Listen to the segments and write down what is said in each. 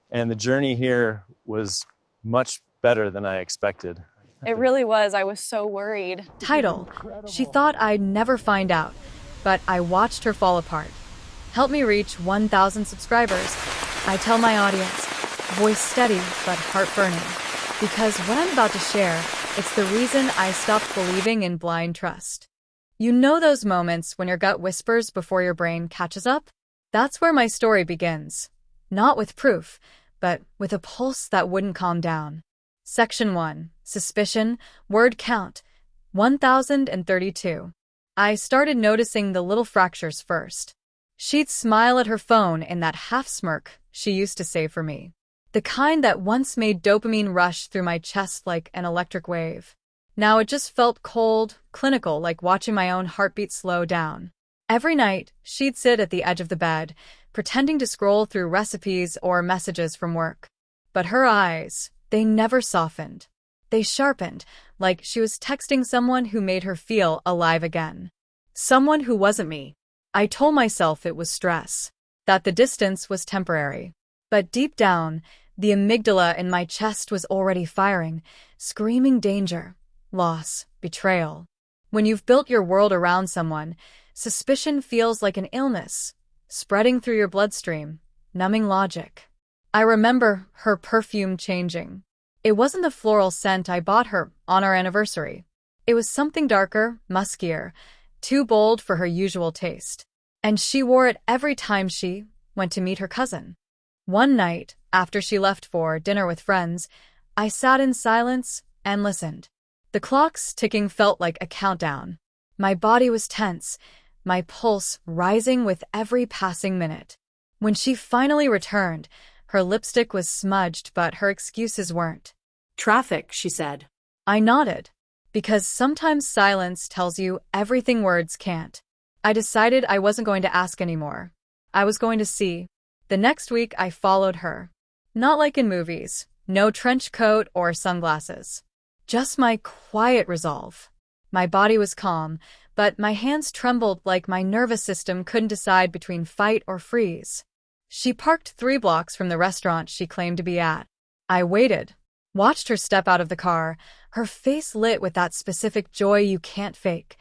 And the journey here was much better than I expected. It really was. I was so worried. Title: She thought I'd never find out, but I watched her fall apart. Help me reach 1,000 subscribers. I tell my audience, voice steady but heart burning. Because what I'm about to share, it's the reason I stopped believing in blind trust. You know those moments when your gut whispers before your brain catches up? That's where my story begins. Not with proof, but with a pulse that wouldn't calm down. Section 1. Suspicion. Word count. 1,032. I started noticing the little fractures first. She'd smile at her phone in that half-smirk she used to save for me. The kind that once made dopamine rush through my chest like an electric wave. Now it just felt cold, clinical, like watching my own heartbeat slow down. Every night, she'd sit at the edge of the bed, pretending to scroll through recipes or messages from work. But her eyes, they never softened. They sharpened, like she was texting someone who made her feel alive again. Someone who wasn't me. I told myself it was stress, that the distance was temporary. But deep down, the amygdala in my chest was already firing, screaming danger, loss, betrayal. When you've built your world around someone, suspicion feels like an illness, spreading through your bloodstream, numbing logic. I remember her perfume changing. It wasn't the floral scent I bought her on our anniversary. It was something darker, muskier, too bold for her usual taste. And she wore it every time she went to meet her cousin. One night, after she left for dinner with friends, I sat in silence and listened. The clock's ticking felt like a countdown. My body was tense, my pulse rising with every passing minute. When she finally returned, her lipstick was smudged, but her excuses weren't. Traffic, she said. I nodded, because sometimes silence tells you everything words can't. I decided I wasn't going to ask anymore. I was going to see. The next week, I followed her. Not like in movies, no trench coat or sunglasses. Just my quiet resolve. My body was calm, but my hands trembled like my nervous system couldn't decide between fight or freeze. She parked 3 blocks from the restaurant she claimed to be at. I waited, watched her step out of the car, her face lit with that specific joy you can't fake,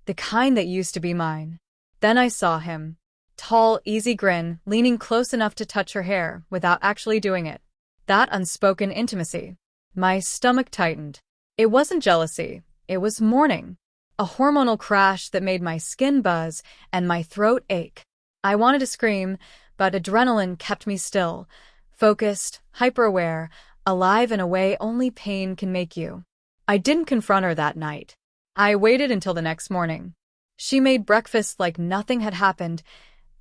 the kind that used to be mine. Then I saw him. Tall, easy grin, leaning close enough to touch her hair without actually doing it. That unspoken intimacy. My stomach tightened. It wasn't jealousy, it was mourning. A hormonal crash that made my skin buzz and my throat ache. I wanted to scream, but adrenaline kept me still, focused, hyper-aware, alive in a way only pain can make you. I didn't confront her that night. I waited until the next morning. She made breakfast like nothing had happened.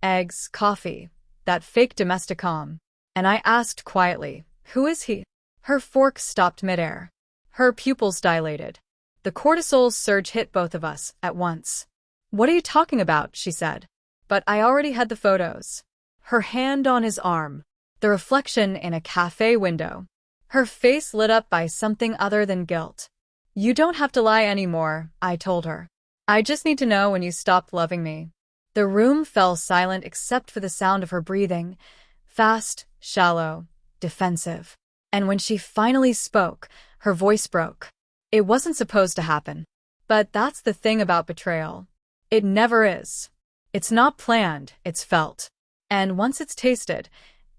Eggs, coffee, that fake domestic calm. And I asked quietly, "Who is he?" Her fork stopped midair. Her pupils dilated. The cortisol surge hit both of us at once. "What are you talking about?" she said. But I already had the photos. Her hand on his arm. The reflection in a cafe window. Her face lit up by something other than guilt. "You don't have to lie anymore," I told her. "I just need to know when you stopped loving me." The room fell silent except for the sound of her breathing. Fast, shallow, defensive. And when she finally spoke, her voice broke. It wasn't supposed to happen. But that's the thing about betrayal. It never is. It's not planned, it's felt. And once it's tasted,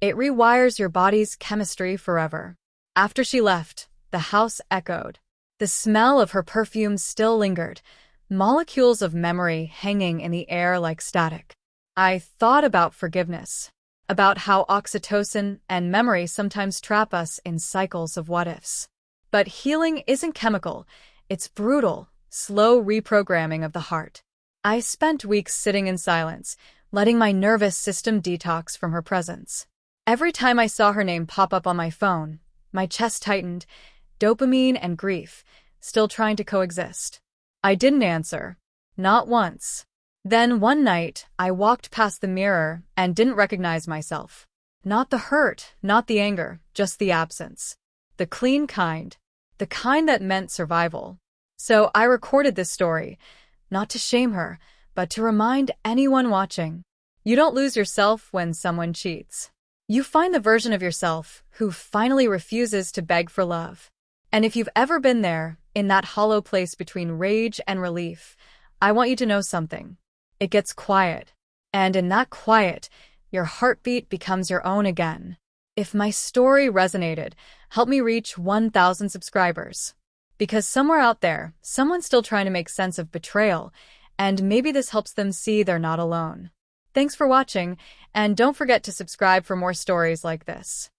it rewires your body's chemistry forever. After she left, the house echoed. The smell of her perfume still lingered, molecules of memory hanging in the air like static. I thought about forgiveness, about how oxytocin and memory sometimes trap us in cycles of what-ifs. But healing isn't chemical, it's brutal, slow reprogramming of the heart. I spent weeks sitting in silence, letting my nervous system detox from her presence. Every time I saw her name pop up on my phone, my chest tightened, dopamine and grief, still trying to coexist. I didn't answer. Not once. Then one night, I walked past the mirror and didn't recognize myself. Not the hurt, not the anger, just the absence. The clean kind. The kind that meant survival. So I recorded this story, not to shame her, but to remind anyone watching. You don't lose yourself when someone cheats. You find the version of yourself who finally refuses to beg for love. And if you've ever been there, in that hollow place between rage and relief, I want you to know something. It gets quiet. And in that quiet, your heartbeat becomes your own again. If my story resonated, help me reach 1,000 subscribers. Because somewhere out there, someone's still trying to make sense of betrayal, and maybe this helps them see they're not alone. Thanks for watching, and don't forget to subscribe for more stories like this.